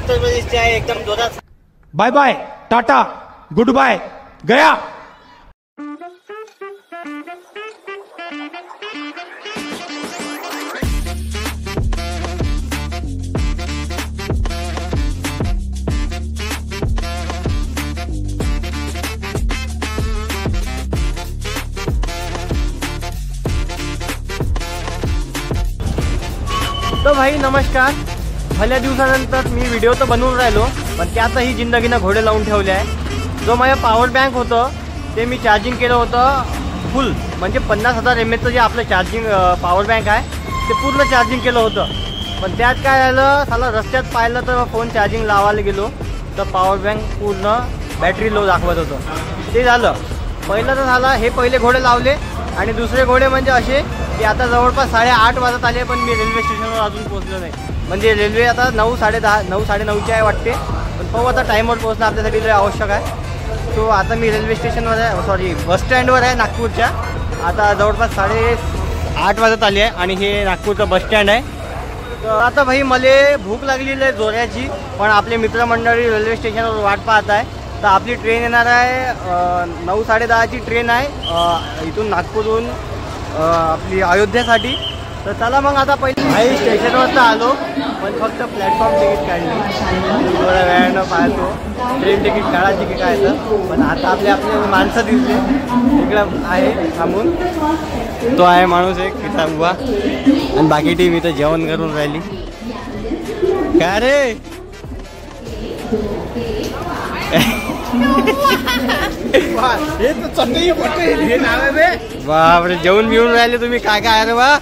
उत्तर प्रदेशचे आहे, एकदम जोरात। Bye bye, tata, goodbye, गया। तो भाई नमस्कार। भल्या दिवसानंतर मी व्हिडिओ तर बनवून राहिलो, पण त्यातही जिंदगीनं घोडे लावून ठेवले आहे। जो माझं पॉवर बँक होतं ते मी चार्जिंग केलं होतं फुल, म्हणजे 50,000 mAhचं जे आपलं चार्जिंग पॉवर बँक आहे ते पूर्ण चार्जिंग केलं होतं। पण त्यात काय झालं, साला रस्त्यात पाहिलं तर फोन चार्जिंग लावायला गेलो तर पॉवर बँक पूर्ण बॅटरी लो दाखवत होतं। ते झालं पहिलं तर झालं, हे पहिले घोडे लावले। आणि दुसरे घोडे म्हणजे असे की आता जवळपास 8:30 वाजत आले, पण मी रेल्वे स्टेशनवर अजून पोहोचलो नाही। म्हणजे रेल्वे आता 9, 10:30, 9, 9:30ची आहे वाटते, पण पाहू आता टाईमवर पोहोचणं आपल्यासाठी लय आवश्यक आहे। सो आता मी रेल्वे स्टेशनवर आहे, सॉरी बस स्टँडवर आहे नागपूरच्या। आता जवळपास 8:30 वाजत आली आहे आणि हे नागपूरचं बस स्टँड आहे। तर आता भाई मला भूक लागलेली आहे जोऱ्याची, पण आपले मित्रमंडळी रेल्वे स्टेशनवर वाट पाहत आहे। तर आपली ट्रेन येणार आहे 9, 10:30ची ट्रेन आहे इथून नागपूरहून आपली अयोध्येसाठी। तर चला मग आता पहिले काही स्टेशनवर तर आलो, पण फक्त प्लॅटफॉर्म तिकीट काढली, थोड्या वेळानं पाहतो ट्रेन तिकीट काढायची की काय तर। पण आता आपले माणसं दिसले इकडं आहे थांबून, तो आहे माणूस एक तिथं उभा, आणि बाकी टीम इथं जेवण करून राहिली। काय रे बापरे, जेवण बिवून राहिले तुम्ही, काय काय अरे वा।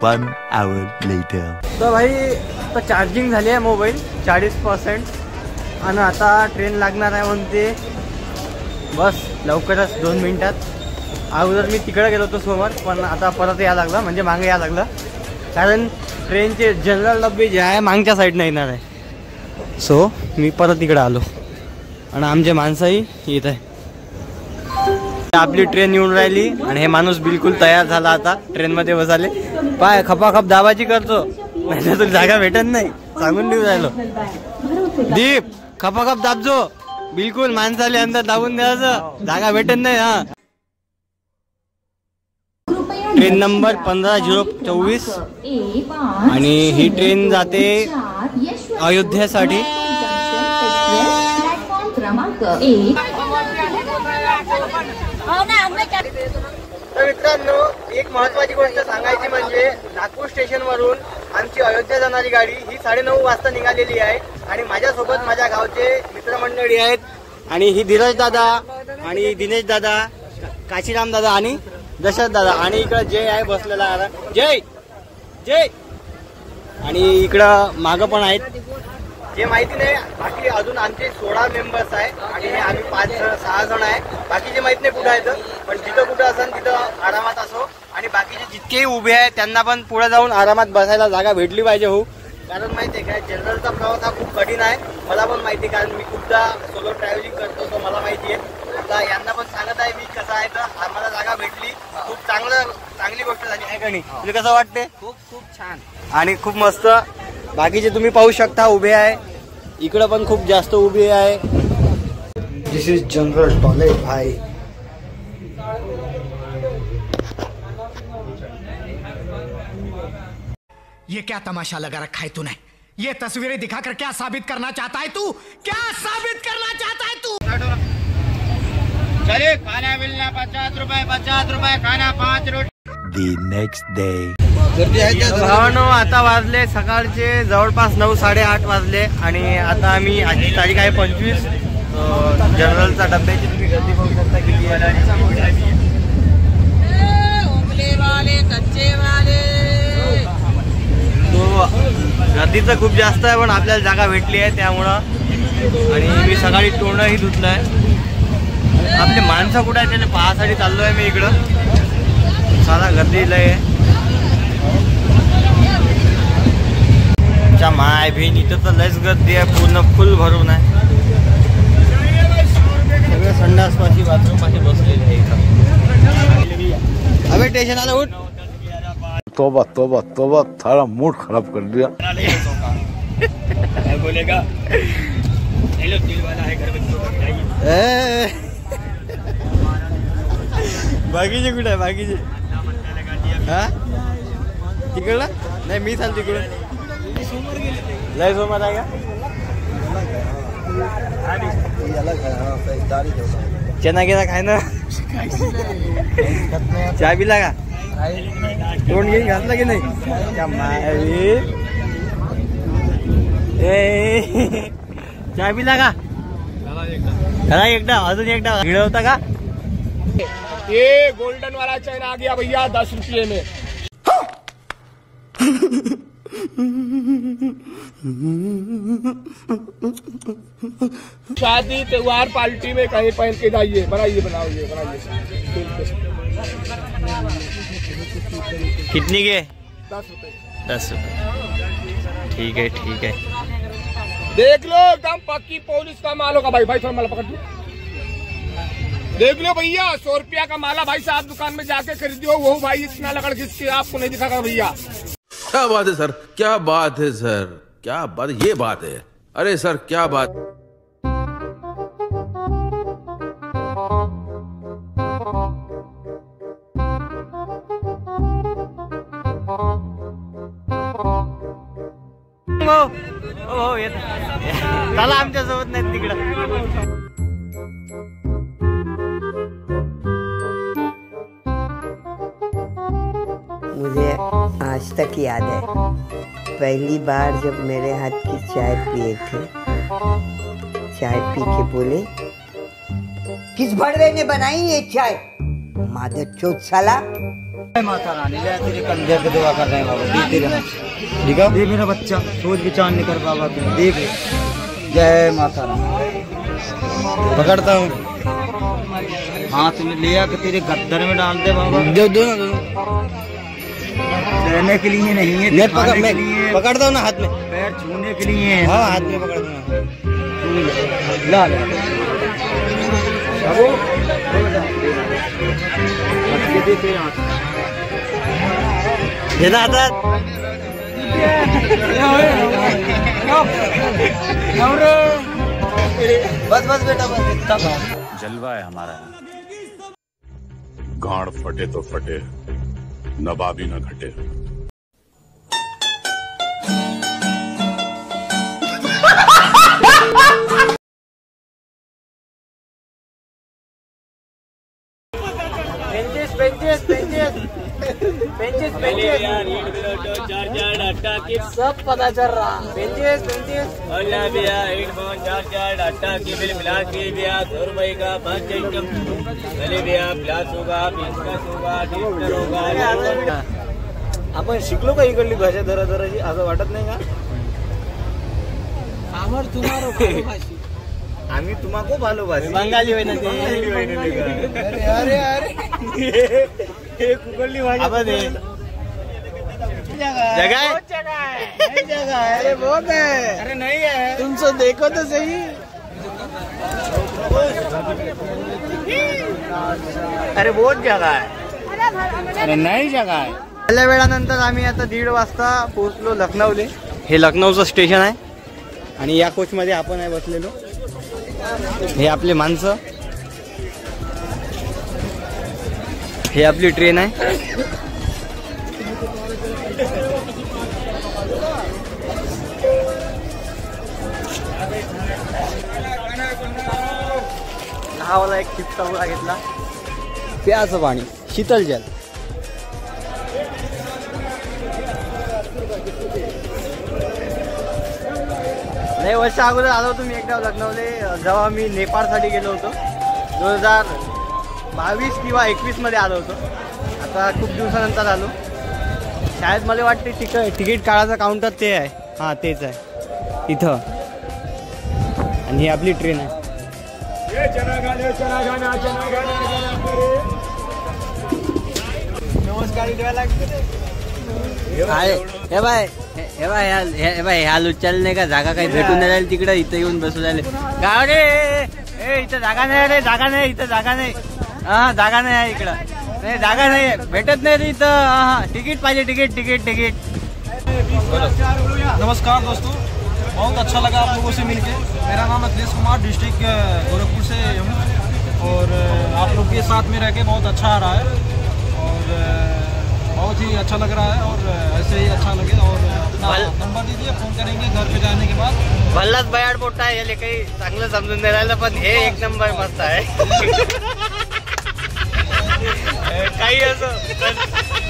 1 hour later. तर भाई तर चार्जिंग झाली आहे मोबाईल 40%, आणि आता ट्रेन लागणार आहे म्हणते बस लवकरच 2 मिनिटात। अगोदर मी तिकडे गेलो होतो समोर, पण आता परत यायला लागलं, म्हणजे मागे यायला लागलं, कारण ट्रेनचे जनरल डबे जे आहे मागच्या साईडनं येणार आहे। सो मी परत इकडे आलो आणि आमचे माणसंही येत आहे। आपली ट्रेन येऊन राहिली आणि हे माणूस बिलकुल तयार झाला आता ट्रेनमध्ये बसाले। पाय खपाखप दाबाची करतो, म्हणजे तुला जागा भेटत नाही, सांगून देऊ राहिलो। दीप खपाखप दाबजो, बिलकुल माणसाले अंदर दाबून द्यायचं, जागा भेटत नाही। हा ट्रेन नंबर 15/024 आणि ही ट्रेन जाते अयोध्येसाठी। तर मित्रांनो, एक महत्वाची गोष्ट सांगायची म्हणजे नागपूर स्टेशन वरून आमची अयोध्या जाणारी गाडी ही 9:30 वाजता निघालेली आहे, आणि माझ्यासोबत माझ्या गावचे मित्रमंडळी आहेत, आणि ही धीरज दादा आणि दिनेश दादा, काशीराम दादा आणि दशरथ दादा, आणि इकडं जय आहे बसलेला आहे, जय जय, आणि इकडं मागं पण आहेत जे माहिती नाही। बाकी अजून आमचे 16 मेंबर्स आहे, आणि आम्ही 5-6 जण आहे, बाकीचे माहित नाही कुठं आहेत, पण जिथं कुठं असेल तिथं आरामात असो, आणि बाकीचे जितकेही उभे आहेत त्यांना पण पुढे जाऊन आरामात बसायला जागा भेटली पाहिजे हो। कारण माहिती आहे काय, जनरलचा प्रवास हा खूप कठीण आहे, मला पण माहिती आहे, कारण मी खूपदा सोलो ट्रॅव्हलिंग करतो, तो मला माहिती आहे। आता यांना पण सांगत आहे मी कसं आहे, तर आम्हाला जागा भेटली, खूप चांगली गोष्ट झाली आहे का नाही? तुला कसं वाटते? खूप छान आणि खूप मस्त। बाकीचे तुम्ही पाहू शकता उभे आहे, इकडं पण खूप जास्त उभे आहे। दिस इज जनरल टॉयलेट भाई। ये क्या तमाशा लगा रखा है तूने? ये तस्वीरें दिखाकर क्या साबित करना चाहता है तू? क्या साबित करना चाहता है तू? चले खाना मिलना 50 रुपए खाना 5 रोटी। The next day. भावानो, आता वाजले सकाळचे जवळपास 9, 8:30 वाजले, आणि आता आम्ही आजची तारीख आहे 25। जनरलचा डब्याची तुम्ही गर्दी बघू शकता किती आहे। तो गर्दीचं खूप जास्त आहे, पण आपल्याला जागा भेटली आहे त्यामुळं। आणि मी सकाळी तोंडही धुतलं आहे। आपले माणसं कुठं आहे त्याला पाहासाठी चाललो आहे मी इकडं, सारा गर्दी लय आहे। माय बहीण इथं तर लयच गर्दी आहे, पूर्ण फुल भरून आहे, सगळे संडासपाशी बाथरूमपाशी बसलेले आहे इथं। अबे स्टेशन आलं, उठ। तोबा तोबा तोबा, थारा मूड खराब कर दिया। बोलेगा हेलो दिल वाला है घर में बाकीचे कुठे आहे बाकीचे हा तिकडला नाही मी चाल तिकडून लय सोमवार आहे का चना गेला खाय ना चहा पिला का तोंड घेऊन घातला की नाही चहा पिला का खरा एकदा अजून एकदा गिळवता का ये गोल्डन वाला चैन आ गया भैया 10 रुपये में। शादी त्योहार पार्टी में कहीं पहन के जाइए। बनाइए बनाइए बनाइए। कितनी के 10 रुपये। 10 रुपये ठीक है ठीक है। देख लो एकदम पक्की पुलिस का माल होगा भाई। भाई थोड़ा माला पकड़ दो। देख लो भैया 100 रुपया का माला भाई साहब दुकान में जाके खरीदियो। वो भाई इतना लगड़ खींच के आपको नहीं दिखागा भैया। क्या बात है सर, क्या बात है सर, क्या बात, ये बात है। अरे सर क्या बात। हो येत चला आमच्या सोबत नाही तिकडं। मुझे आज तक याद है पहली बार जब मेरे हाथ की चाय पिए थे। चाय पी के बोले किस भड़वे ने बनाई ये चाय? मादर चौथ साला। माता रानी ले तेरे कंधे पे दुआ कर रहे हैं बाबा। दिखा दे मेरा बच्चा सोच विचार नहीं कर बाबा तू देख। जय माता रानी। पकड़ता हूँ हाथ में ले आके तेरे गद्दर में डाल दे बाबा। दो दो रहने के लिए नहीं है। मैं पकड़ता हूँ ना हाथ में। पैर छूने के लिए है। हाँ हाथ में पकड़ता हूँ। ला ला बस बस बेटा बस। जलवा है हमारा। गाड़ फटे तो फटे, नवाबी न घटे। सब पता चल रहा। 25 डाटा की बिल मिला के भैया 100 रुपये का 5 आइटम पहले भैया प्लास होगा, बिस्कट होगा, डिस्टर होगा। आपण शिकलो का इकडली भाषा जरा जराची असं वाटत नाही का? आम्ही तुम्हाला भालोबासी बंगाली होय ना ते। अरे अरे हे कुकडली भाषा जगह है। अरे बहुत है। अरे नहीं है तुम सो देखो तो सही। अरे बहुत जगह है। अरे नई जगह है। पहिल्या वेळानंतर आम्ही आता 1:30 वाजता पोहोचलो लखनौले। हे लखनौचं स्टेशन आहे आणि या कोच मध्ये आपण आहे बसलेलो। हे आपले माणसं, हे आपली ट्रेन आहे। हा वाला एक चिप्सा गोळा घेतला, प्याचं पाणी, शीतल जल। नाही वर्ष अगोदर आलो होतो मी एकदा लखनौले, जेव्हा मी नेपाळसाठी गेलो होतो 2022 किंवा 21 मध्ये आलो होतो। आता खूप दिवसानंतर आलो। शायद मला वाटते तिकीट काढायचा काउंटर ते आहे। हां तेच आहे इथं। आणि ही आपली ट्रेन आहे। नमस्कार ह्या लुच्चालने का जागा काही भेटून नाही राहील तिकडे, इथं येऊन बसू राहिले। गाव रे इथं जागा नाही रे, जागा नाही इथं, जागा नाही। हा जागा नाही आहे इकडं, नाही जागा नाही भेटत नाही रे इथं। हा तिकीट पाहिजे, तिकीट तिकीट तिकीट। नमस्कार दोस्तों, बहुत अच्छा लगा आप लोगों से मिलके। मेरा नाम अखिलेश कुमार, डिस्ट्रिक्ट गोरखपुर से हूँ और आप लोग के साथ में रह के बहुत अच्छा आ रहा है और बहुत ही अच्छा लग रहा है और ऐसे ही अच्छा लगे। और अपना नंबर दीजिए, फोन करेंगे घर पे जाने के बाद। भल्लाच बयाड मोठा आहे, याला काही चांगलं समजून नाही राहिलं, पण हे एक नंबर मस्त आहे. काही असं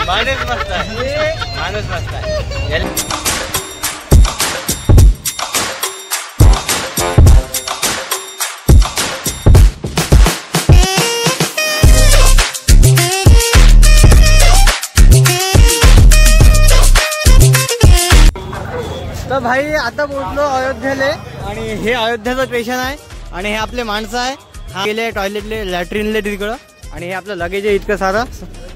माणूस मस्त आहे, माणूस मस्त आहे. तर भाई आता पोहोचलो अयोध्येले आणि हे अयोध्याचं स्टेशन आहे आणि हे आपले माणसं आहे. हा गेले टॉयलेटले, लॅट्रिनले तिकडं आणि हे आपलं लगेज आहे इतकं सारं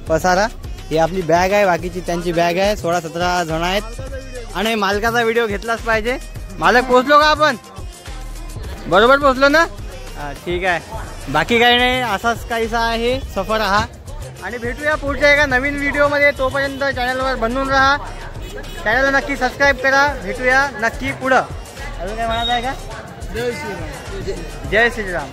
पसारा. ही आपली बॅग आहे, बाकीची त्यांची बॅग आहे. 16-17 जण आहेत आणि मालकाचा व्हिडिओ घेतलाच पाहिजे. मालक पोहोचलो का आपण? बरोबर पोहोचलो ना? ठीक आहे. बाकी काही नाही, असाच काहीसा आहे सफर हा. आणि भेटूया पुढच्या एका नवीन व्हिडिओमध्ये. तोपर्यंत चॅनलवर बनून राहा, चॅनलला नक्की सबस्क्राईब करा. भेटूया नक्की पुढं. अजून काय म्हणायचं आहे का? जय श्रीराम.